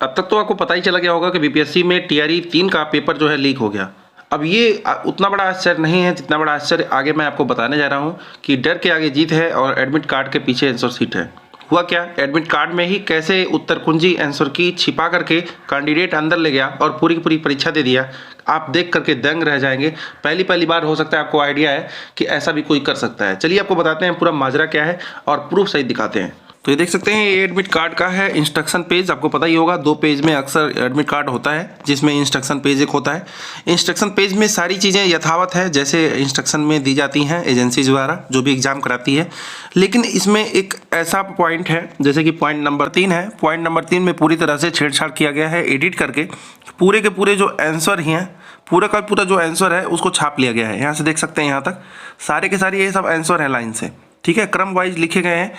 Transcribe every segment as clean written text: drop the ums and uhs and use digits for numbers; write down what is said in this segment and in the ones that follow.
अब तक तो आपको पता ही चला गया होगा कि बीपीएससी में टीआरई 3 का पेपर जो है लीक हो गया। अब ये उतना बड़ा आश्चर्य नहीं है जितना बड़ा आश्चर्य आगे मैं आपको बताने जा रहा हूँ कि डर के आगे जीत है और एडमिट कार्ड के पीछे आंसर शीट है। हुआ क्या, एडमिट कार्ड में ही कैसे उत्तर कुंजी आंसर की छिपा करके कैंडिडेट अंदर ले गया और पूरी की पूरी परीक्षा दे दिया। आप देख करके दंग रह जाएंगे। पहली बार हो सकता है आपको आइडिया है कि ऐसा भी कोई कर सकता है। चलिए आपको बताते हैं पूरा माजरा क्या है और प्रूफ सहित दिखाते हैं। तो ये देख सकते हैं, ये एडमिट कार्ड का है इंस्ट्रक्शन पेज। आपको पता ही होगा 2 पेज में अक्सर एडमिट कार्ड होता है, जिसमें इंस्ट्रक्शन पेज एक होता है। इंस्ट्रक्शन पेज में सारी चीज़ें यथावत है जैसे इंस्ट्रक्शन में दी जाती हैं एजेंसी द्वारा जो भी एग्जाम कराती है। लेकिन इसमें एक ऐसा पॉइंट है जैसे कि पॉइंट नंबर 3 है। पॉइंट नंबर 3 में पूरी तरह से छेड़छाड़ किया गया है, एडिट करके पूरे के पूरे जो आंसर ही हैं, पूरा का पूरा जो आंसर है उसको छाप लिया गया है। यहाँ से देख सकते हैं, यहाँ तक सारे के सारे ये सब आंसर हैं लाइन से, ठीक है, क्रम वाइज लिखे गए हैं।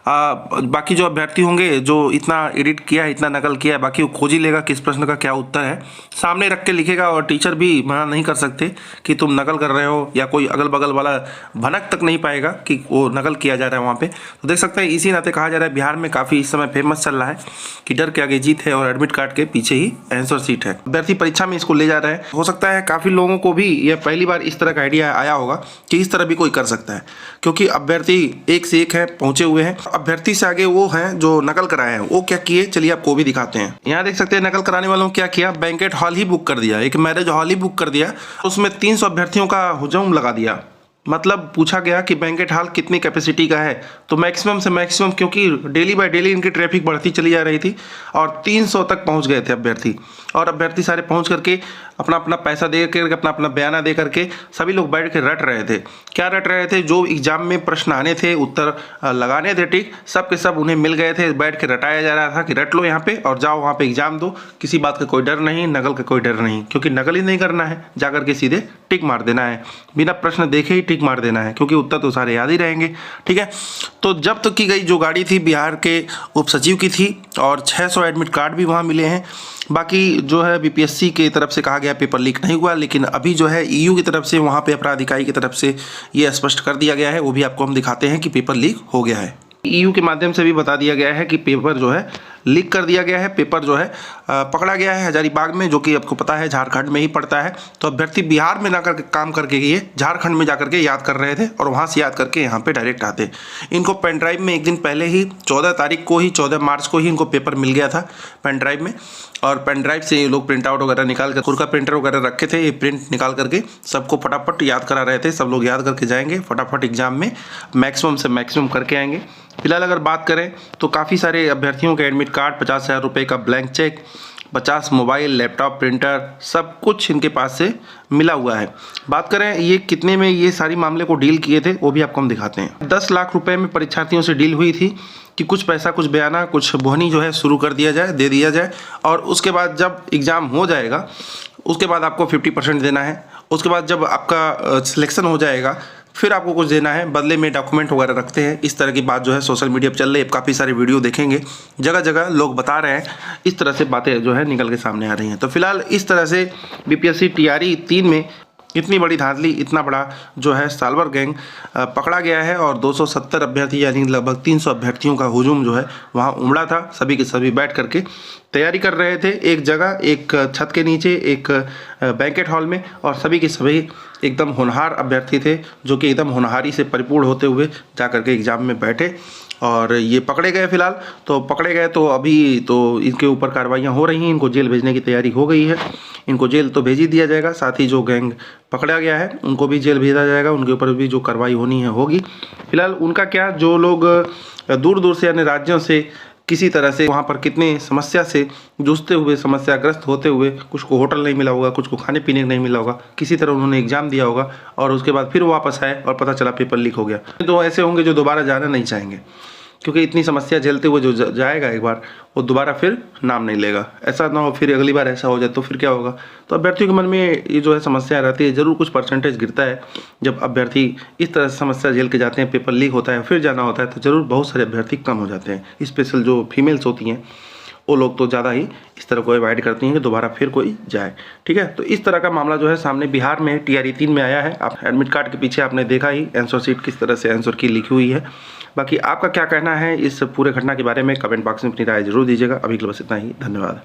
बाकी जो अभ्यर्थी होंगे जो इतना एडिट किया है, इतना नकल किया है, बाकी वो खोज ही लेगा किस प्रश्न का क्या उत्तर है, सामने रख के लिखेगा। और टीचर भी मना नहीं कर सकते कि तुम नकल कर रहे हो, या कोई अगल बगल वाला भनक तक नहीं पाएगा कि वो नकल किया जा रहा है वहाँ पे। तो देख सकते हैं, इसी नाते कहा जा रहा है बिहार में काफ़ी इस समय फेमस चल रहा है कि डर के आगे जीत है और एडमिट कार्ड के पीछे ही आंसर शीट है। अभ्यर्थी परीक्षा में इसको ले जा रहे हैं। हो सकता है काफ़ी लोगों को भी यह पहली बार इस तरह का आइडिया आया होगा कि इस तरह भी कोई कर सकता है, क्योंकि अभ्यर्थी एक से एक है पहुंचे हुए हैं। अभ्यर्थी से आगे वो हैं जो नकल कराए हैं, वो क्या किए चलिए आपको भी दिखाते हैं। यहाँ देख सकते हैं नकल कराने वालों ने क्या किया, बैंकेट हॉल ही बुक कर दिया, एक मैरिज हॉल ही बुक कर दिया, उसमें 300 अभ्यर्थियों का हुजूम लगा दिया। मतलब पूछा गया कि बैंकेट हॉल कितनी कैपेसिटी का है, तो मैक्सिमम से मैक्सिमम, क्योंकि डेली बाय डेली इनकी ट्रैफिक बढ़ती चली जा रही थी और 300 तक पहुंच गए थे अभ्यर्थी। और अभ्यर्थी सारे पहुंच करके अपना अपना पैसा दे करके, अपना अपना बयाना दे करके सभी लोग बैठ के रट रहे थे। क्या रट रहे थे, जो एग्जाम में प्रश्न आने थे, उत्तर लगाने थे, ठीक सब के सब उन्हें मिल गए थे। बैठ के रटाया जा रहा था कि रट लो यहाँ पे और जाओ वहाँ पे एग्जाम दो। किसी बात का कोई डर नहीं, नकल का कोई डर नहीं, क्योंकि नकल ही नहीं करना है, जा करके सीधे टिक मार देना है, बिना प्रश्न देखे ही टिक मार देना है, क्योंकि उत्तर तो सारे याद ही रहेंगे। ठीक है, तो जब्त की गई जो गाड़ी थी बिहार के उप सचिव की थी और 600 एडमिट कार्ड भी वहाँ मिले हैं। बाकी जो है बीपीएससी की तरफ से कहा गया पेपर लीक नहीं हुआ, लेकिन अभी जो है ईयू की तरफ से, वहाँ पे अपराध इकाई की तरफ से ये स्पष्ट कर दिया गया है, वो भी आपको हम दिखाते हैं कि पेपर लीक हो गया है। ईयू के माध्यम से भी बता दिया गया है कि पेपर जो है लीक कर दिया गया है। पेपर जो है पकड़ा गया है हजारीबाग में, जो कि आपको पता है झारखंड में ही पड़ता है। तो अभ्यर्थी बिहार में ना करके काम करके ये झारखंड में जा करके याद कर रहे थे और वहाँ से याद करके यहाँ पे डायरेक्ट आते। इनको पेन ड्राइव में एक दिन पहले ही 14 तारीख को ही, 14 मार्च को ही इनको पेपर मिल गया था पेन ड्राइव में, और पेन ड्राइव से ये लोग प्रिंट आउट वगैरह निकाल कर, खुद का प्रिंटर वगैरह रखे थे, ये प्रिंट निकाल करके सबको फटाफट याद करा रहे थे। सब लोग याद करके जाएंगे, फटाफट एग्जाम में मैक्सिमम से मैक्सिमम करके आएंगे। फिलहाल अगर बात करें तो काफ़ी सारे अभ्यर्थियों के एडमिट कार्ड, 50,000 रुपये का blank cheque, 50 mobile, laptop, printer, सब कुछ इनके पास से मिला हुआ है। बात करें ये कितने में ये सारी मामले को डील किए थे, वो भी आपको हम दिखाते हैं। 10 लाख रुपए में परीक्षार्थियों से डील हुई थी कि कुछ पैसा, कुछ बयाना, कुछ बोहनी जो है शुरू कर दिया जाए, दे दिया जाए, और उसके बाद जब एग्ज़ाम हो जाएगा उसके बाद आपको 50% देना है। उसके बाद जब आपका सिलेक्शन हो जाएगा फिर आपको कुछ देना है, बदले में डॉक्यूमेंट वगैरह रखते हैं। इस तरह की बात जो है सोशल मीडिया पर चल रही है, काफ़ी सारे वीडियो देखेंगे, जगह जगह लोग बता रहे हैं, इस तरह से बातें जो है निकल के सामने आ रही हैं। तो फिलहाल इस तरह से बीपीएससी टीआरई 3 में इतनी बड़ी धांधली, इतना बड़ा जो है सालवर गैंग पकड़ा गया है और 270 अभ्यर्थी यानी लगभग 300 अभ्यर्थियों का हुजूम जो है वहाँ उमड़ा था। सभी के सभी बैठ करके तैयारी कर रहे थे, एक जगह, एक छत के नीचे, एक बैंकेट हॉल में, और सभी के सभी एकदम होनहार अभ्यर्थी थे जो कि एकदम होनहारी से परिपूर्ण होते हुए जा करके एग्ज़ाम में बैठे। और ये पकड़े गए। फिलहाल तो पकड़े गए, तो अभी तो इनके ऊपर कार्रवाइयाँ हो रही हैं, इनको जेल भेजने की तैयारी हो गई है। इनको जेल तो भेज ही दिया जाएगा, साथ ही जो गैंग पकड़ा गया है उनको भी जेल भेजा जाएगा, उनके ऊपर भी जो कार्रवाई होनी है होगी। फिलहाल उनका क्या, जो लोग दूर दूर से अन्य राज्यों से किसी तरह से वहाँ पर कितने समस्या से जूझते हुए, समस्याग्रस्त होते हुए, कुछ को होटल नहीं मिला होगा, कुछ को खाने पीने नहीं मिला होगा, किसी तरह उन्होंने एग्जाम दिया होगा और उसके बाद फिर वापस आए और पता चला पेपर लीक हो गया। तो ऐसे होंगे जो दोबारा जाना नहीं चाहेंगे, क्योंकि इतनी समस्या झेलते हुए जो जाएगा एक बार, वो दोबारा फिर नाम नहीं लेगा। ऐसा ना हो फिर अगली बार ऐसा हो जाए तो फिर क्या होगा। तो अभ्यर्थियों के मन में ये जो है समस्या रहती है, ज़रूर कुछ परसेंटेज गिरता है जब अभ्यर्थी इस तरह से समस्या झेल के जाते हैं, पेपर लीक होता है, फिर जाना होता है, तो ज़रूर बहुत सारे अभ्यर्थी कम हो जाते हैं। स्पेशल जो फीमेल्स होती हैं वो लोग तो ज़्यादा ही इस तरह को अवॉइड करती हैं कि दोबारा फिर कोई जाए। ठीक है, तो इस तरह का मामला जो है सामने बिहार में टीआरई 3 में आया है। आप एडमिट कार्ड के पीछे आपने देखा ही आंसर शीट किस तरह से आंसर की लिखी हुई है। बाकी आपका क्या कहना है इस पूरे घटना के बारे में, कमेंट बॉक्स में अपनी राय जरूर दीजिएगा। अभी के लिए बस इतना ही, धन्यवाद।